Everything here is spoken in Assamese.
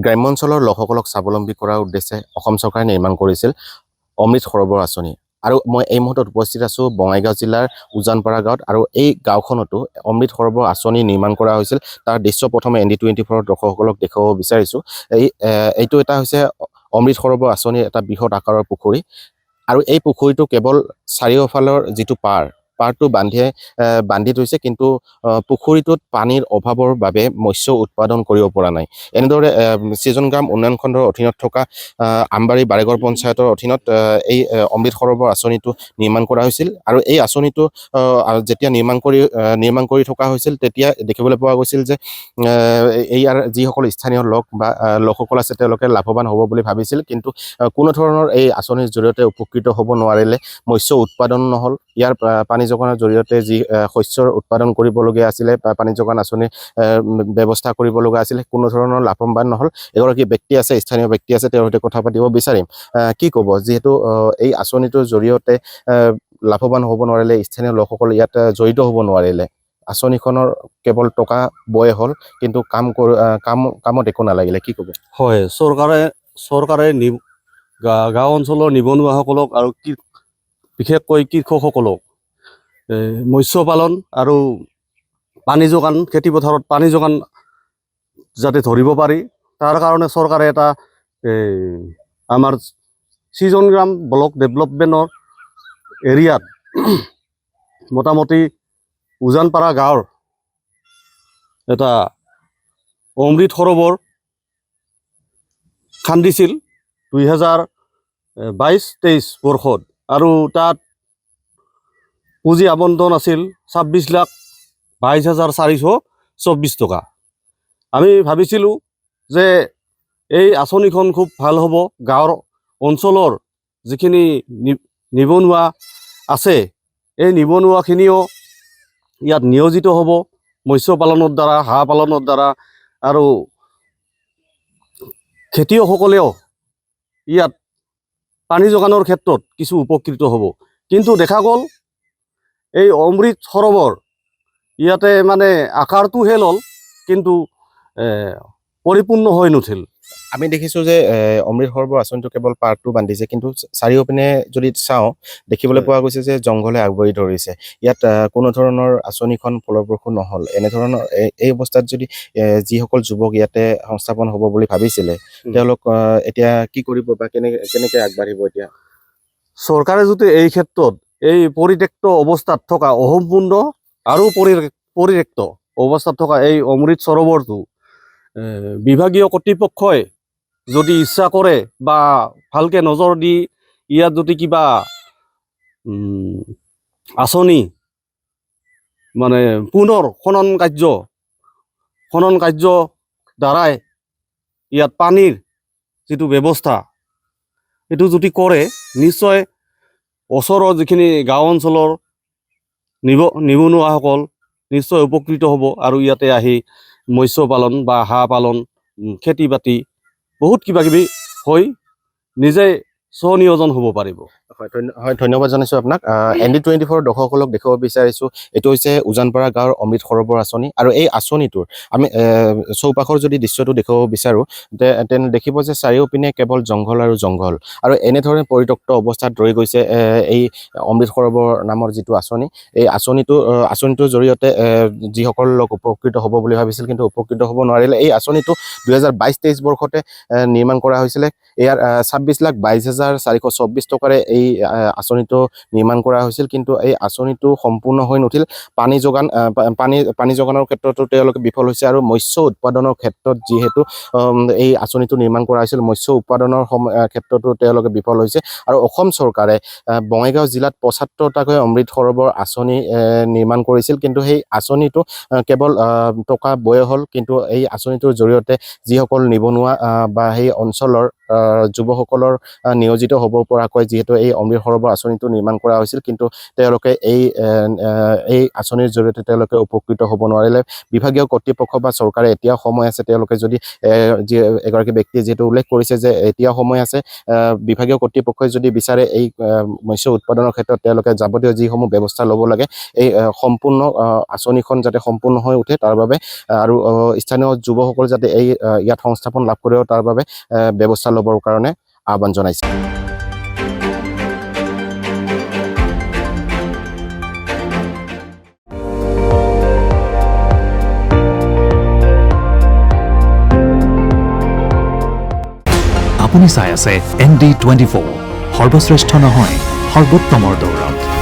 গ্ৰাম্য অঞ্চলৰ লোকসকলক স্বাৱলম্বী কৰাৰ উদ্দেশ্যে অসম চৰকাৰে নিৰ্মাণ কৰিছিল অমৃত সৰোবৰ আঁচনি। আৰু মই এই মুহূৰ্তত উপস্থিত আছোঁ বঙাইগাঁও জিলাৰ উজানপাৰা গাঁৱত। আৰু এই গাঁওখনতো অমৃত সৰোবৰ আঁচনি নিৰ্মাণ কৰা হৈছিল। তাৰ দৃশ্য প্ৰথমে ND24 দৰ্শকসকলক দেখুৱাব বিচাৰিছোঁ। এইটো এটা হৈছে অমৃত সৰোবৰ আঁচনিৰ এটা বৃহৎ আকাৰৰ পুখুৰী। আৰু এই পুখুৰীটো কেৱল চাৰিওফালৰ যিটো পাৰটো বান্ধি থৈছে, কিন্তু পুখুৰীটোত পানীৰ অভাৱৰ বাবে মৎস্য উৎপাদন কৰিব পৰা নাই। এনেদৰে চিজন গ্ৰাম উন্নয়ন খণ্ডৰ অধীনত থকা আমবাৰী বাৰেগড় পঞ্চায়তৰ অধীনত এই অমৃত সৰোবৰ আঁচনিটো নিৰ্মাণ কৰা হৈছিল। আৰু এই আঁচনিটো যেতিয়া নিৰ্মাণ কৰি থকা হৈছিল, তেতিয়া দেখিবলৈ পোৱা গৈছিল যে ইয়াৰ যিসকল স্থানীয় লোকসকল আছে তেওঁলোকে লাভৱান হ'ব বুলি ভাবিছিল, কিন্তু কোনো ধৰণৰ এই আঁচনিৰ জৰিয়তে উপকৃত হ'ব নোৱাৰিলে। মৎস্য উৎপাদন নহ'ল। ইয়াৰ পানী যোগানৰ জৰিয়তে যি শস্যৰ উৎপাদন কৰিবলগীয়া আছিলে বা পানী যোগান আঁচনিৰ ব্যৱস্থা কৰিব লগা আছিলে, কোনো ধৰণৰ লাভৱান নহ'ল। এগৰাকী ব্যক্তি আছে, স্থানীয় ব্যক্তি আছে, তেওঁৰ সৈতে কথা পাতিব বিচাৰিম। কি ক'ব, যিহেতু এই আঁচনিটোৰ জৰিয়তে লাভৱান হ'ব নোৱাৰিলে, স্থানীয় লোকসকল ইয়াত জড়িত হ'ব নোৱাৰিলে, আঁচনিখনৰ কেৱল টকা বয় হ'ল, কিন্তু কামত একো নালাগিলে, কি ক'ব? হয়, চৰকাৰে গাঁও অঞ্চলৰ নিবনুৱাসকলক আৰু বিশেষকৈ কৃষকসকলক মৎস্য পালন আৰু পানী যোগান, খেতিপথাৰত পানী যোগান যাতে ধৰিব পাৰি, তাৰ কাৰণে চৰকাৰে এটা আমাৰ চিজন গ্ৰাম ব্লক ডেভেলপমেণ্টৰ এৰিয়াত মোটামুটি উজানপাৰা গাঁৱৰ এটা অমৃত সৰোবৰ খান্দিছিল 2022-23 বৰ্ষত। আৰু তাত পুঁজি আবণ্টন আছিল 26,22,424 টকা। আমি ভাবিছিলোঁ যে এই আঁচনিখন খুব ভাল হ'ব, গাঁৱৰ অঞ্চলৰ যিখিনি নিবনুৱা আছে, এই নিবনুৱাখিনিও ইয়াত নিয়োজিত হ'ব মৎস্য পালনৰ দ্বাৰা, হাঁহ পালনৰ দ্বাৰা, আৰু খেতিয়কসকলেও ইয়াত পানী যোগানৰ ক্ষেত্ৰত কিছু উপকৃত হ'ব। কিন্তু দেখা গ'ল এই অমৃত সৰোবৰ ইয়াতে মানে আকাৰটোহে ল'ল, কিন্তু পৰিপূৰ্ণ হৈ নুঠিল। আমি দেখিছোঁ যে অমৃত সৰোবৰ আঁচনিটো কেৱল পাৰটো বান্ধিছে, কিন্তু চাৰিওপিনে যদি চাওঁ, দেখিবলৈ পোৱা গৈছে যে জংঘলে আগুৰি ধৰিছে। ইয়াত কোনো ধৰণৰ আঁচনিখন ফলপ্ৰসূ নহ'ল। এনেধৰণৰ এই অৱস্থাত যদি যিসকল যুৱক ইয়াতে সংস্থাপন হ'ব বুলি ভাবিছিলে, তেওঁলোক এতিয়া কি কৰিব বা কেনেকৈ আগবাঢ়িব এতিয়া? চৰকাৰে যদি এই ক্ষেত্ৰত এই পৰিত্যক্ত অৱস্থাত থকা, অসম্পূৰ্ণ আৰু পৰিত্যক্ত অৱস্থাত থকা এই অমৃত সৰোবৰটো বিভাগীয় কৰ্তৃপক্ষই যদি ইচ্ছা কৰে বা ভালকৈ নজৰ দি ইয়াত যদি কিবা আঁচনি মানে পুনৰ খনন কাৰ্য দ্বাৰাই ইয়াত পানীৰ যিটো ব্যৱস্থা, সেইটো যদি কৰে, নিশ্চয় ওচৰৰ যিখিনি গাঁও অঞ্চলৰ নিবনুৱাসকল নিশ্চয় উপকৃত হ'ব। আৰু ইয়াতে আহি মৎস্য পালন বা হাঁহ পালন, খেতি বাতি, বহুত কিবা কিবি হৈ নিজে স্বনিয়োজন হ'ব পাৰিব। হয়, ধন্যবাদ জনাইছোঁ আপোনাক। ND24 দৰ্শকসকলক দেখুৱাব বিচাৰিছোঁ, এইটো হৈছে উজানপাৰা গাঁৱৰ অমৃত সৰোবৰ আঁচনি। আৰু এই আঁচনিটোৰ আমি চৌপাশৰ যদি দৃশ্যটো দেখুৱাব বিচাৰোঁ, তেনে দেখিব যে চাৰিওপিনে কেৱল জংঘল আৰু জংঘল। আৰু এনেধৰণে পৰিত্যক্ত অৱস্থাত ৰৈ গৈছে এই অমৃত সৰোবৰ নামৰ যিটো আঁচনি। এই আঁচনিটোৰ জৰিয়তে যিসকল লোক উপকৃত হ'ব বুলি ভাবিছিল, কিন্তু উপকৃত হ'ব নোৱাৰিলে। এই আঁচনিটো 2022-23 বৰ্ষতে নিৰ্মাণ কৰা হৈছিলে। ইয়াৰ 26,22,424 টকাৰে এই আঁচনিটো নিৰ্মাণ কৰা হৈছিল, কিন্তু এই আঁচনিটো সম্পূৰ্ণ হৈ নুঠিল। পানী যোগানৰ ক্ষেত্ৰতো তেওঁলোকে বিফল হৈছে। আৰু মৎস্য উৎপাদনৰ ক্ষেত্ৰত যিহেতু এই আঁচনিটো নিৰ্মাণ কৰা হৈছিল, মৎস্য উৎপাদনৰ ক্ষেত্ৰতো তেওঁলোকে বিফল হৈছে। আৰু অসম চৰকাৰে বঙাইগাঁও জিলাত 75টাকৈ অমৃত সৰোবৰ আঁচনি নিৰ্মাণ কৰিছিল, কিন্তু সেই আঁচনিটো কেৱল টকা বয় হ'ল। কিন্তু এই আঁচনিটোৰ জৰিয়তে যিসকল নিবনুৱা বা সেই অঞ্চলৰ যুৱসকলৰ নিয়োজিত হ'ব পৰাকৈ যিহেতু এই অমৃত সৰোবৰ আঁচনিটো নিৰ্মাণ কৰা হৈছিল, কিন্তু তেওঁলোকে এই আঁচনিৰ জৰিয়তে তেওঁলোকে উপকৃত হ'ব নোৱাৰিলে। বিভাগীয় কৰ্তৃপক্ষ বা চৰকাৰে এতিয়াও সময় আছে, তেওঁলোকে যদি যি এগৰাকী ব্যক্তিয়ে যিহেতু উল্লেখ কৰিছে যে এতিয়াও সময় আছে, বিভাগীয় কৰ্তৃপক্ষই যদি বিচাৰে এই মৎস্য উৎপাদনৰ ক্ষেত্ৰত তেওঁলোকে যাৱতীয় যিসমূহ ব্যৱস্থা ল'ব লাগে, এই সম্পূৰ্ণ আঁচনিখন যাতে সম্পূৰ্ণ হৈ উঠে তাৰ বাবে আৰু স্থানীয় যুৱকসকল যাতে ইয়াত সংস্থাপন লাভ কৰিব তাৰ বাবে ব্যৱস্থা ল'বৰ কাৰণে আহ্বান জনাইছে। আপুনি চাই আছে ND24, সৰ্বশ্ৰেষ্ঠ নহয় সৰ্বোত্তমৰ দৌৰত।